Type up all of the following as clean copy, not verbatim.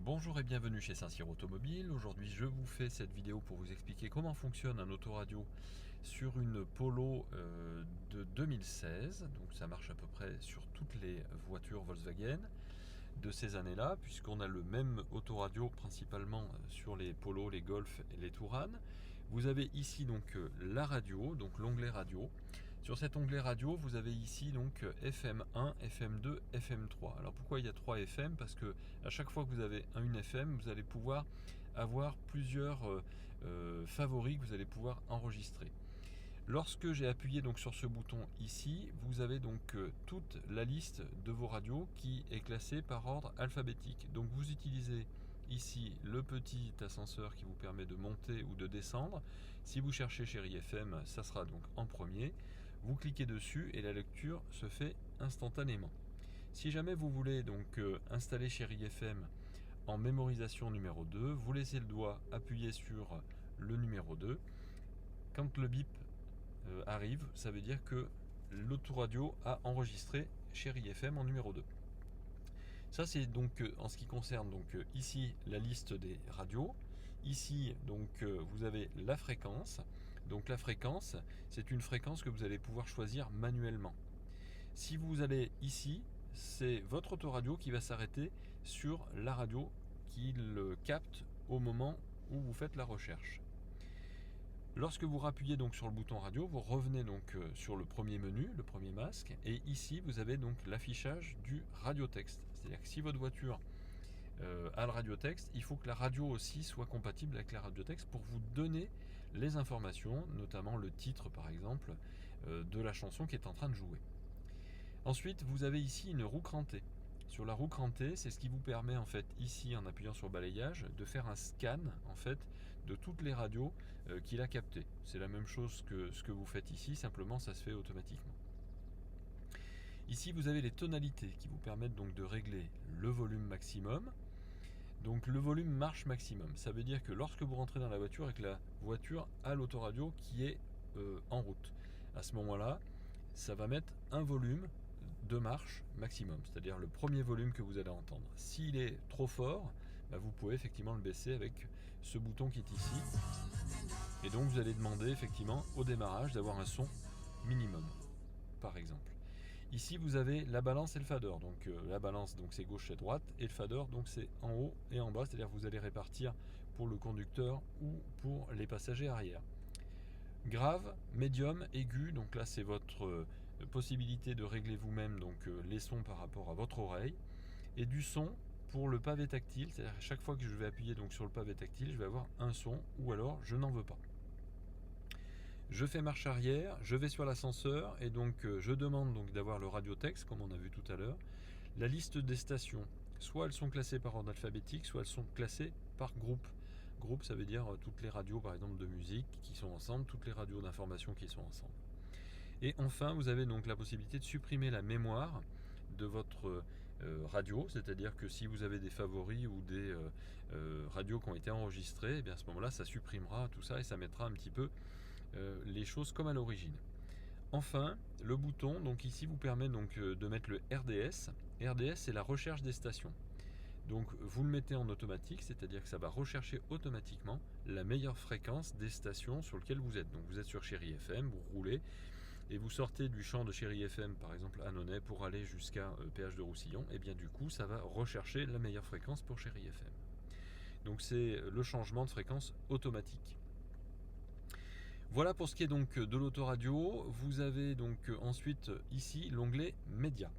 Bonjour et bienvenue chez Saint-Cyr Automobile. Aujourd'hui je vous fais cette vidéo pour vous expliquer comment fonctionne un autoradio sur une Polo de 2016. Donc ça marche à peu près sur toutes les voitures Volkswagen de ces années-là, puisqu'on a le même autoradio principalement sur les Polo, les Golf et les Touran. Vous avez ici donc la radio, donc l'onglet radio. Sur cet onglet radio, vous avez ici donc FM1, FM2, FM3. Alors pourquoi il y a 3 FM? Parce que à chaque fois que vous avez une FM, vous allez pouvoir avoir plusieurs favoris que vous allez pouvoir enregistrer. Lorsque j'ai appuyé donc sur ce bouton ici, vous avez donc toute la liste de vos radios qui est classée par ordre alphabétique. Donc vous utilisez ici le petit ascenseur qui vous permet de monter ou de descendre. Si vous cherchez Chéri FM, ça sera donc en premier. Vous cliquez dessus et la lecture se fait instantanément. Si jamais vous voulez donc installer Chéri FM en mémorisation numéro 2, vous laissez le doigt appuyer sur le numéro 2. Quand le bip arrive, ça veut dire que l'autoradio a enregistré Chéri FM en numéro 2. Ça c'est donc en ce qui concerne donc ici la liste des radios. Ici donc vous avez la fréquence. Donc la fréquence, c'est une fréquence que vous allez pouvoir choisir manuellement. Si vous allez ici, c'est votre autoradio qui va s'arrêter sur la radio qui le capte au moment où vous faites la recherche. Lorsque vous rappuyez donc sur le bouton radio, vous revenez donc sur le premier menu, le premier masque, et ici vous avez donc l'affichage du radiotexte. C'est-à-dire que si votre voiture a le radiotexte, il faut que la radio aussi soit compatible avec la radiotexte pour vous donner les informations, notamment le titre par exemple, de la chanson qui est en train de jouer. Ensuite, vous avez ici une roue crantée. Sur la roue crantée, c'est ce qui vous permet en fait ici en appuyant sur balayage de faire un scan en fait de toutes les radios qu'il a captées. C'est la même chose que ce que vous faites ici, simplement ça se fait automatiquement. Ici vous avez les tonalités qui vous permettent donc de régler le volume maximum. Donc le volume marche maximum, ça veut dire que lorsque vous rentrez dans la voiture et que la voiture a l'autoradio qui est en route, à ce moment-là, ça va mettre un volume de marche maximum, c'est-à-dire le premier volume que vous allez entendre. S'il est trop fort, vous pouvez effectivement le baisser avec ce bouton qui est ici. Et donc vous allez demander effectivement au démarrage d'avoir un son minimum, par exemple. Ici vous avez la balance et le fader. Donc la balance donc c'est gauche et droite et le fader donc c'est en haut et en bas, c'est-à-dire que vous allez répartir pour le conducteur ou pour les passagers arrière. Grave, médium, aigu, donc là c'est votre possibilité de régler vous-même donc les sons par rapport à votre oreille. Et du son pour le pavé tactile, c'est-à-dire à chaque fois que je vais appuyer donc sur le pavé tactile, je vais avoir un son ou alors je n'en veux pas. Je fais marche arrière, je vais sur l'ascenseur et donc je demande donc d'avoir le radiotexte comme on a vu tout à l'heure. La liste des stations, soit elles sont classées par ordre alphabétique, soit elles sont classées par groupe. Groupe, ça veut dire toutes les radios par exemple de musique qui sont ensemble, toutes les radios d'information qui sont ensemble. Et enfin, vous avez donc la possibilité de supprimer la mémoire de votre radio, c'est-à-dire que si vous avez des favoris ou des radios qui ont été enregistrées, et bien à ce moment-là, ça supprimera tout ça et ça mettra un petit peu les choses comme à l'origine. Enfin, le bouton donc ici vous permet donc de mettre le RDS. RDS, c'est la recherche des stations. Donc vous le mettez en automatique, c'est-à-dire que ça va rechercher automatiquement la meilleure fréquence des stations sur lesquelles vous êtes. Donc vous êtes sur Chéri FM, vous roulez et vous sortez du champ de Chéri FM, par exemple à Nonay, pour aller jusqu'à péage de Roussillon, et bien du coup ça va rechercher la meilleure fréquence pour Chéri FM. Donc c'est le changement de fréquence automatique. Voilà pour ce qui est donc de l'autoradio. Vous avez donc ensuite ici l'onglet Médias.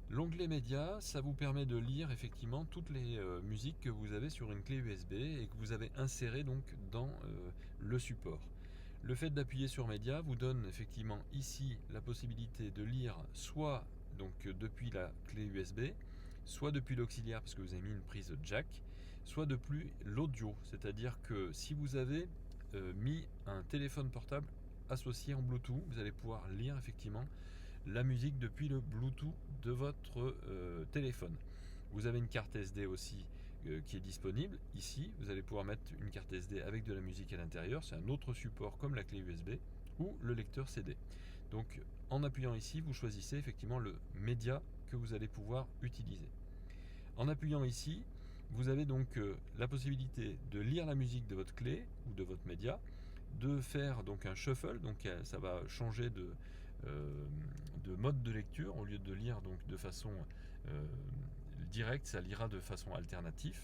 L'onglet Médias, ça vous permet de lire effectivement toutes les musiques que vous avez sur une clé USB et que vous avez insérées donc dans le support. Le fait d'appuyer sur Médias vous donne effectivement ici la possibilité de lire soit donc depuis la clé USB, soit depuis l'auxiliaire parce que vous avez mis une prise jack, soit depuis l'audio, c'est-à-dire que si vous avez mis un téléphone portable associé en Bluetooth, vous allez pouvoir lire effectivement la musique depuis le Bluetooth de votre téléphone. Vous avez une carte SD aussi qui est disponible. Ici, vous allez pouvoir mettre une carte SD avec de la musique à l'intérieur. C'est un autre support comme la clé USB ou le lecteur CD. Donc en appuyant ici, vous choisissez effectivement le média que vous allez pouvoir utiliser. En appuyant ici, vous avez donc la possibilité de lire la musique de votre clé ou de votre média, de faire donc un shuffle, donc ça va changer de mode de lecture. Au lieu de lire donc de façon directe, ça lira de façon alternative.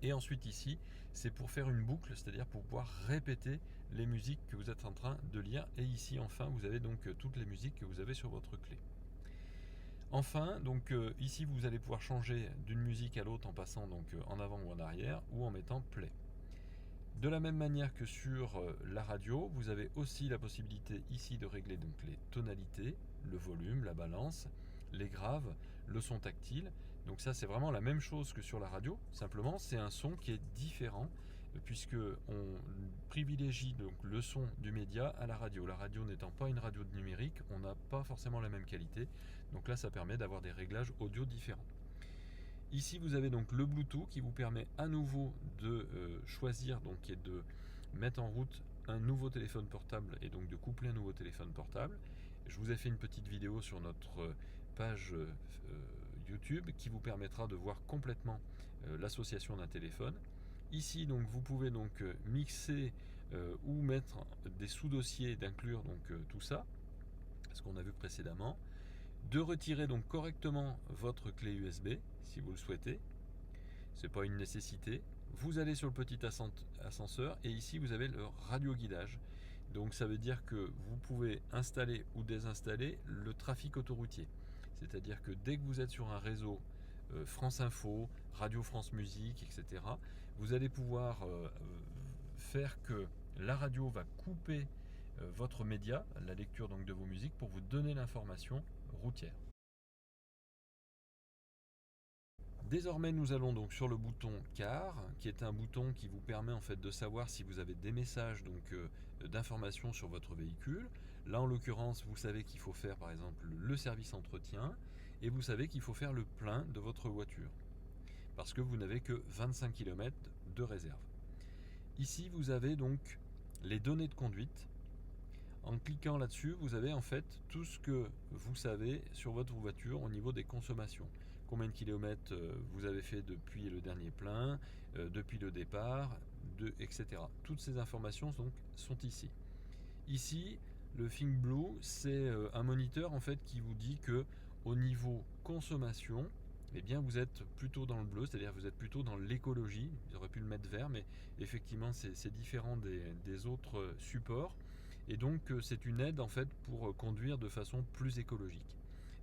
Et ensuite ici, c'est pour faire une boucle, c'est-à-dire pour pouvoir répéter les musiques que vous êtes en train de lire. Et ici enfin, vous avez donc toutes les musiques que vous avez sur votre clé. Enfin, donc ici vous allez pouvoir changer d'une musique à l'autre en passant donc en avant ou en arrière ou en mettant play. De la même manière que sur la radio, vous avez aussi la possibilité ici de régler donc les tonalités, le volume, la balance, les graves, le son tactile. Donc ça c'est vraiment la même chose que sur la radio, simplement c'est un son qui est différent puisque on privilégie donc le son du média à la radio. La radio n'étant pas une radio numérique, on n'a pas forcément la même qualité. Donc là ça permet d'avoir des réglages audio différents. Ici vous avez donc le Bluetooth qui vous permet à nouveau de choisir donc et de mettre en route un nouveau téléphone portable et donc de coupler un nouveau téléphone portable. Je vous ai fait une petite vidéo sur notre page YouTube qui vous permettra de voir complètement l'association d'un téléphone. Ici donc vous pouvez donc mixer ou mettre des sous-dossiers, d'inclure donc tout ça, ce qu'on a vu précédemment, de retirer donc correctement votre clé USB si vous le souhaitez. C'est pas une nécessité. Vous allez sur le petit ascenseur et ici vous avez le radio guidage. Donc ça veut dire que vous pouvez installer ou désinstaller le trafic autoroutier. C'est-à-dire que dès que vous êtes sur un réseau France Info, Radio France Musique, etc., vous allez pouvoir faire que la radio va couper votre média, la lecture donc de vos musiques, pour vous donner l'information routière. Désormais, nous allons donc sur le bouton car, qui est un bouton qui vous permet en fait de savoir si vous avez des messages donc d'informations sur votre véhicule. Là, en l'occurrence, vous savez qu'il faut faire par exemple le service entretien et vous savez qu'il faut faire le plein de votre voiture parce que vous n'avez que 25 km de réserve. Ici, vous avez donc les données de conduite. En cliquant là-dessus, vous avez en fait tout ce que vous savez sur votre voiture au niveau des consommations. Combien de kilomètres vous avez fait depuis le dernier plein, depuis le départ, etc. Toutes ces informations sont ici. Ici, le ThinkBlue, c'est un moniteur en fait qui vous dit que au niveau consommation, eh bien vous êtes plutôt dans le bleu, c'est-à-dire vous êtes plutôt dans l'écologie. J'aurais pu le mettre vert, mais effectivement c'est différent des autres supports. Et donc c'est une aide en fait pour conduire de façon plus écologique.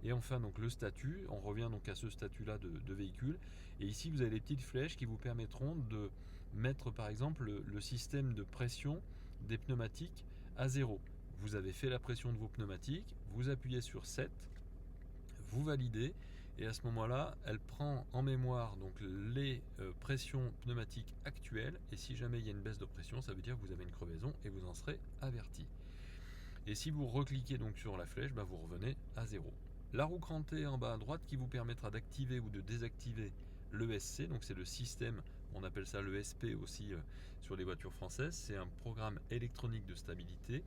Et enfin donc le statut, on revient donc à ce statut là de véhicule. Et ici vous avez les petites flèches qui vous permettront de mettre par exemple le système de pression des pneumatiques à 0. Vous avez fait la pression de vos pneumatiques, vous appuyez sur 7, vous validez et à ce moment-là, elle prend en mémoire donc les pressions pneumatiques actuelles et si jamais il y a une baisse de pression, ça veut dire que vous avez une crevaison et vous en serez averti. Et si vous recliquez donc sur la flèche, vous revenez à 0. La roue crantée en bas à droite qui vous permettra d'activer ou de désactiver l'ESC, donc c'est le système, on appelle ça l'ESP aussi sur les voitures françaises, c'est un programme électronique de stabilité.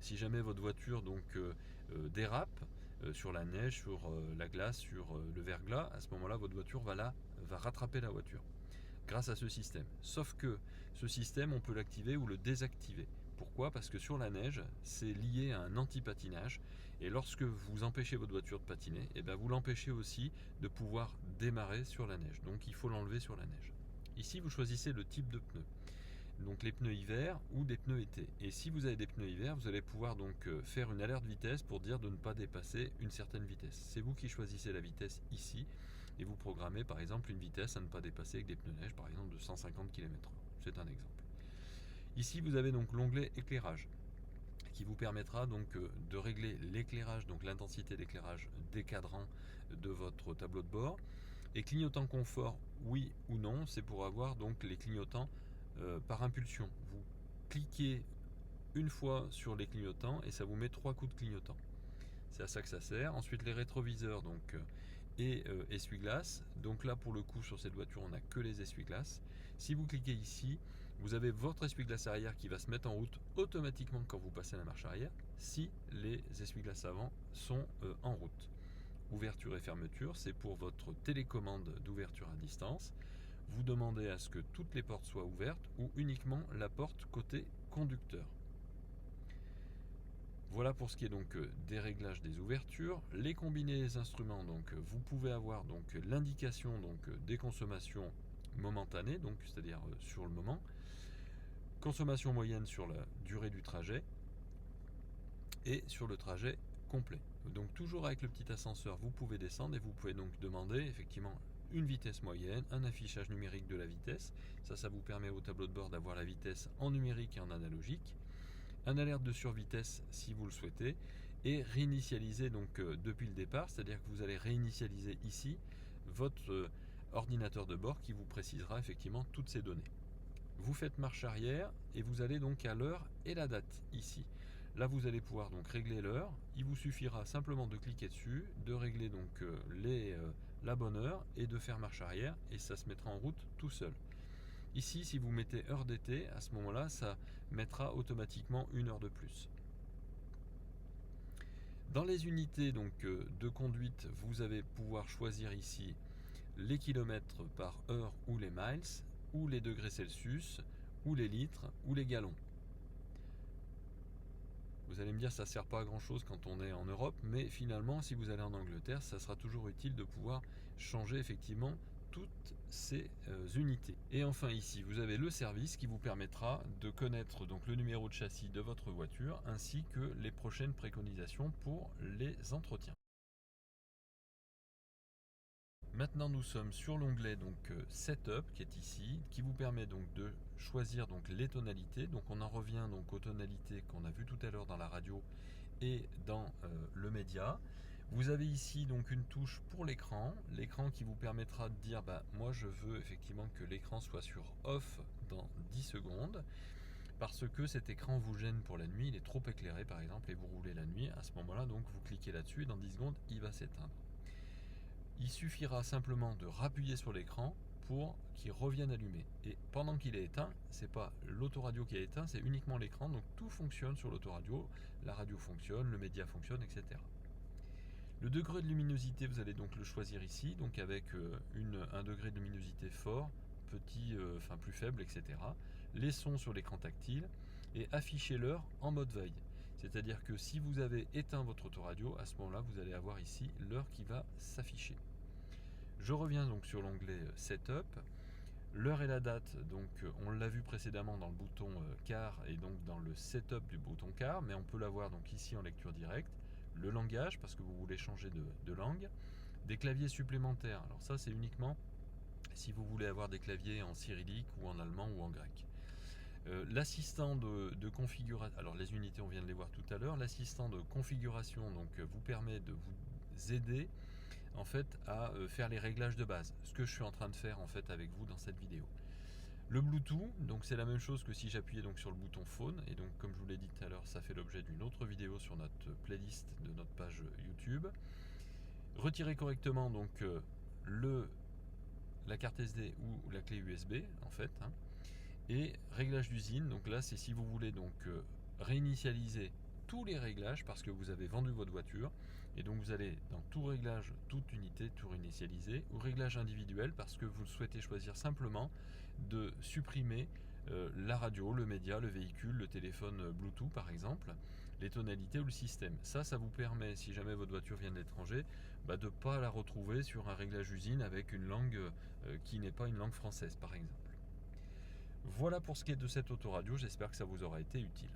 Si jamais votre voiture donc dérape sur la neige, sur la glace, sur le verglas, à ce moment-là votre voiture va rattraper la voiture grâce à ce système. Sauf que ce système on peut l'activer ou le désactiver. Pourquoi ? Parce que sur la neige, c'est lié à un anti-patinage et lorsque vous empêchez votre voiture de patiner, vous l'empêchez aussi de pouvoir démarrer sur la neige. Donc il faut l'enlever sur la neige. Ici, vous choisissez le type de pneus. Donc les pneus hiver ou des pneus été. Et si vous avez des pneus hiver, vous allez pouvoir donc faire une alerte vitesse pour dire de ne pas dépasser une certaine vitesse. C'est vous qui choisissez la vitesse ici et vous programmez par exemple une vitesse à ne pas dépasser avec des pneus neige par exemple de 150 km/h. C'est un exemple. Ici vous avez donc l'onglet éclairage qui vous permettra donc de régler l'éclairage, donc l'intensité d'éclairage des cadrans de votre tableau de bord. Et clignotant confort, oui ou non, c'est pour avoir donc les clignotants par impulsion. Vous cliquez une fois sur les clignotants et ça vous met 3 coups de clignotant. C'est à ça que ça sert. Ensuite les rétroviseurs donc, et essuie-glace. Donc là pour le coup sur cette voiture on n'a que les essuie-glaces. Si vous cliquez ici, vous avez votre essuie-glace arrière qui va se mettre en route automatiquement quand vous passez la marche arrière. si les essuie-glaces avant sont en route. Ouverture et fermeture, c'est pour votre télécommande d'ouverture à distance. Vous demandez à ce que toutes les portes soient ouvertes ou uniquement la porte côté conducteur. Voilà pour ce qui est donc des réglages des ouvertures. Les combinés des instruments, donc vous pouvez avoir donc l'indication donc des consommations momentanées, donc c'est-à-dire sur le moment, consommation moyenne sur la durée du trajet et sur le trajet complet. Donc toujours avec le petit ascenseur, vous pouvez descendre et vous pouvez donc demander effectivement une vitesse moyenne, un affichage numérique de la vitesse. Ça vous permet au tableau de bord d'avoir la vitesse en numérique et en analogique. Un alerte de survitesse si vous le souhaitez et réinitialiser donc depuis le départ, c'est-à-dire que vous allez réinitialiser ici votre ordinateur de bord qui vous précisera effectivement toutes ces données. Vous faites marche arrière et vous allez donc à l'heure et la date ici. Là vous allez pouvoir donc régler l'heure, il vous suffira simplement de cliquer dessus, de régler donc la bonne heure et de faire marche arrière et ça se mettra en route tout seul. Ici, si vous mettez heure d'été, à ce moment-là, ça mettra automatiquement une heure de plus. Dans les unités donc, de conduite, vous allez pouvoir choisir ici les kilomètres par heure ou les miles, ou les degrés Celsius, ou les litres, ou les gallons. Vous allez me dire ça ne sert pas à grand chose quand on est en Europe, mais finalement si vous allez en Angleterre, ça sera toujours utile de pouvoir changer effectivement toutes ces unités. Et enfin ici, vous avez le service qui vous permettra de connaître donc le numéro de châssis de votre voiture ainsi que les prochaines préconisations pour les entretiens. Maintenant nous sommes sur l'onglet donc Setup qui est ici, qui vous permet donc de choisir donc les tonalités. Donc on en revient donc aux tonalités qu'on a vues tout à l'heure dans la radio et dans le média. Vous avez ici donc une touche pour l'écran qui vous permettra de dire moi je veux effectivement que l'écran soit sur off dans 10 secondes parce que cet écran vous gêne pour la nuit, il est trop éclairé par exemple et vous roulez la nuit. À ce moment là donc vous cliquez là-dessus et dans 10 secondes il va s'éteindre. Il suffira simplement de rappuyer sur l'écran pour qu'il revienne allumé. Et pendant qu'il est éteint, c'est pas l'autoradio qui est éteint, c'est uniquement l'écran. Donc tout fonctionne sur l'autoradio. La radio fonctionne, le média fonctionne, etc. Le degré de luminosité, vous allez donc le choisir ici, donc avec un degré de luminosité fort, petit, plus faible, etc. Les sons sur l'écran tactile et afficher l'heure en mode veille. C'est-à-dire que si vous avez éteint votre autoradio, à ce moment-là, vous allez avoir ici l'heure qui va s'afficher. Je reviens donc sur l'onglet Setup. L'heure et la date, donc on l'a vu précédemment dans le bouton quart et donc dans le setup du bouton quart, mais on peut l'avoir donc ici en lecture directe. Le langage, parce que vous voulez changer de langue. Des claviers supplémentaires, alors ça c'est uniquement si vous voulez avoir des claviers en cyrillique ou en allemand ou en grec. L'assistant de configuration, alors les unités on vient de les voir tout à l'heure, l'assistant de configuration donc vous permet de vous aider en fait à faire les réglages de base, ce que je suis en train de faire en fait avec vous dans cette vidéo. Le Bluetooth, donc c'est la même chose que si j'appuyais donc sur le bouton phone, et donc comme je vous l'ai dit tout à l'heure, ça fait l'objet d'une autre vidéo sur notre playlist de notre page YouTube. Retirer correctement donc la carte SD ou la clé USB en fait, et réglage d'usine, donc là c'est si vous voulez donc réinitialiser tous les réglages parce que vous avez vendu votre voiture et donc vous allez dans tout réglage, toute unité, tout réinitialiser, ou réglage individuel parce que vous souhaitez choisir simplement de supprimer la radio, le média, le véhicule, le téléphone Bluetooth par exemple, les tonalités ou le système. Ça vous permet, si jamais votre voiture vient de l'étranger, de ne pas la retrouver sur un réglage usine avec une langue qui n'est pas une langue française par exemple. Voilà pour ce qui est de cette autoradio, j'espère que ça vous aura été utile.